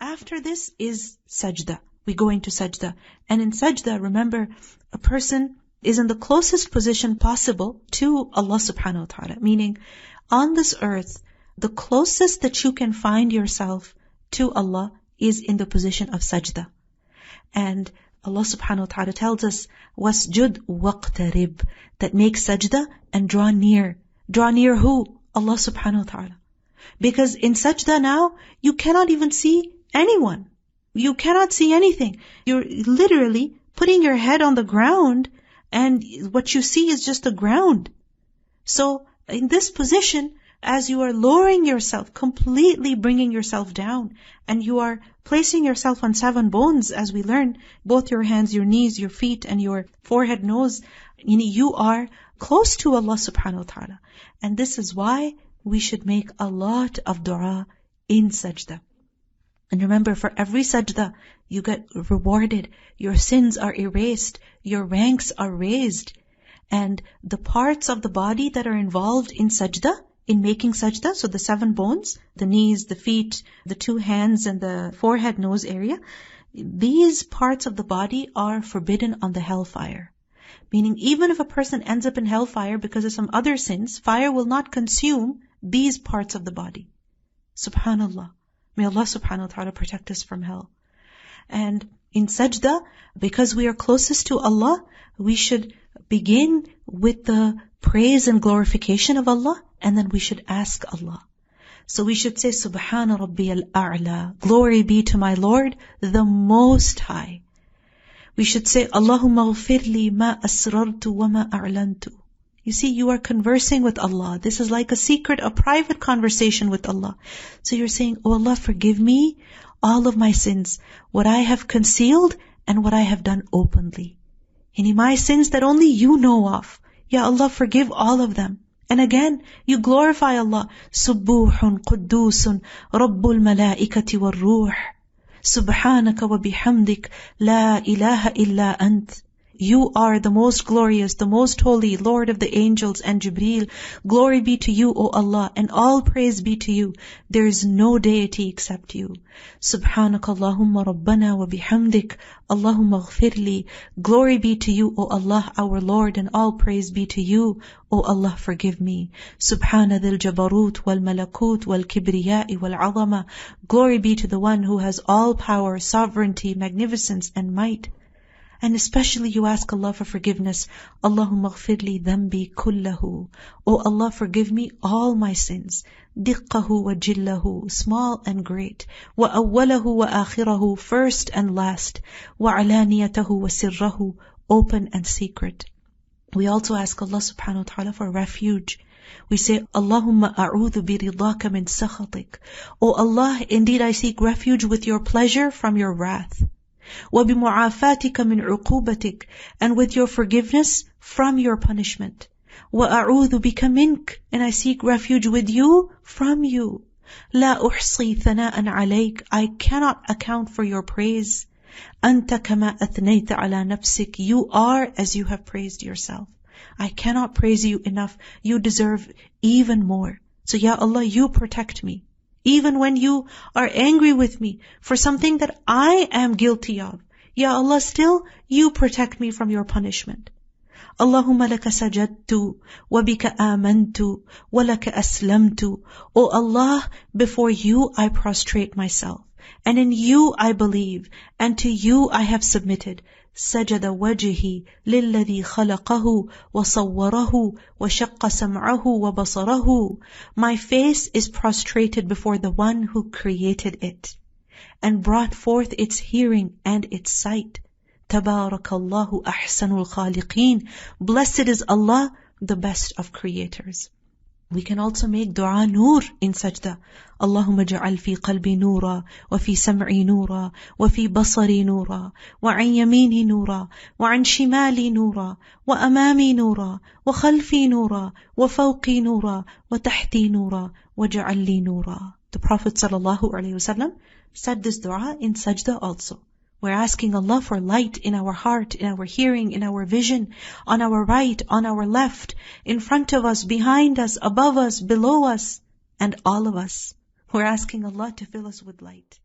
After this is sajda. We go into sajda. And in sajda, remember, a person is in the closest position possible to Allah subhanahu wa ta'ala. Meaning, on this earth, the closest that you can find yourself to Allah is in the position of sajda. And Allah subhanahu wa ta'ala tells us, وَاسْجُدْ وَاقْتَرِبْ, that make sajda and draw near. Draw near who? Allah subhanahu wa ta'ala. Because in sajda now, you cannot even see anyone. You cannot see anything. You're literally putting your head on the ground, and what you see is just the ground. So, in this position, as you are lowering yourself, completely bringing yourself down, and you are placing yourself on 7 bones, as we learn, both your hands, your knees, your feet, and your forehead, nose, you are close to Allah subhanahu wa ta'ala. And this is why we should make a lot of dua in sajda. And remember, for every sajda, you get rewarded. Your sins are erased. Your ranks are raised. And the parts of the body that are involved in sajda, in making sajda, so the 7 bones, the knees, the feet, the 2 hands, and the forehead, nose area, these parts of the body are forbidden on the hellfire. Meaning, even if a person ends up in hellfire because of some other sins, fire will not consume these parts of the body. Subhanallah. May Allah subhanahu wa ta'ala protect us from hell. And in sajda, because we are closest to Allah, we should begin with the praise and glorification of Allah, and then we should ask Allah. So we should say, Subhana Rabbiyal A'la, glory be to my Lord, the Most High. We should say, Allahumma ghfirli ma asrartu wa ma a'lantu. You see, you are conversing with Allah. This is like a secret, a private conversation with Allah. So you're saying, Oh Allah, forgive me all of my sins, what I have concealed and what I have done openly. Any my sins that only you know of. Ya Allah, forgive all of them. And again, you glorify Allah. Subbuhun Quddusun Rabbul Malaikati wal Ruh. Subhanaka wa bihamdik la ilaha illa ant. You are the most glorious, the most holy, Lord of the angels and Jibreel. Glory be to you, O Allah, and all praise be to you. There is no deity except you. Subhanaka Allahumma Rabbana wa bihamdik. Allahumma ghfirli. Glory be to you, O Allah, our Lord, and all praise be to you. O Allah, forgive me. Subhana dhil jabarut wal malakut wal kibriya'i wal azama. Glory be to the one who has all power, sovereignty, magnificence, and might. And especially you ask Allah for forgiveness. Allahumma ghfirli dhanbi kullahu. O Allah, forgive me all my sins. Diqqahu wa jillahu, small and great. Wa awwalahu wa akhirahu, first and last. Wa alaniyatahu wa sirrahu, open and secret. We also ask Allah subhanahu wa ta'ala for refuge. We say, Allahumma a'udhu biridaka min sakhatik. O Allah, indeed I seek refuge with your pleasure from your wrath. وَبِمُعَافَاتِكَ مِنْ عُقُوبَتِكَ, and with your forgiveness from your punishment. وَأَعُوذُ بِكَ مِنْكَ, and I seek refuge with you from you. لَا أُحْصِي ثَنَاءً عَلَيْكَ, I cannot account for your praise. أَنْتَ كَمَا أَثْنَيْتَ عَلَى نَفْسِكَ, you are as you have praised yourself. I cannot praise you enough. You deserve even more. So Ya Allah, you protect me. Even when you are angry with me for something that I am guilty of, Ya Allah, still you protect me from your punishment. Allahumma laka sajadtu, wa bika amantu, wa laka aslamtu. O Allah, before you I prostrate myself, and in you I believe, and to you I have submitted. سجد وجهي للذي خلقه وصوره وشق سمعه وبصره. My face is prostrated before the one who created it and brought forth its hearing and its sight. Tabarakallahu ahsanul khaliqeen. Blessed is Allah, the best of creators. We can also make dua nur in sajda. Allahumma ja'al fi qalbi nura, wa fi sam'i nura, wa fi basari nura, wa an yamini nura, wa an shimali nura, wa amami nura, wa khalfi nura, wa fawqi nura, wa tahti nura, wa ja'al li nura. The Prophet ﷺ said this dua in sajda also. We're asking Allah for light in our heart, in our hearing, in our vision, on our right, on our left, in front of us, behind us, above us, below us, and all of us. We're asking Allah to fill us with light.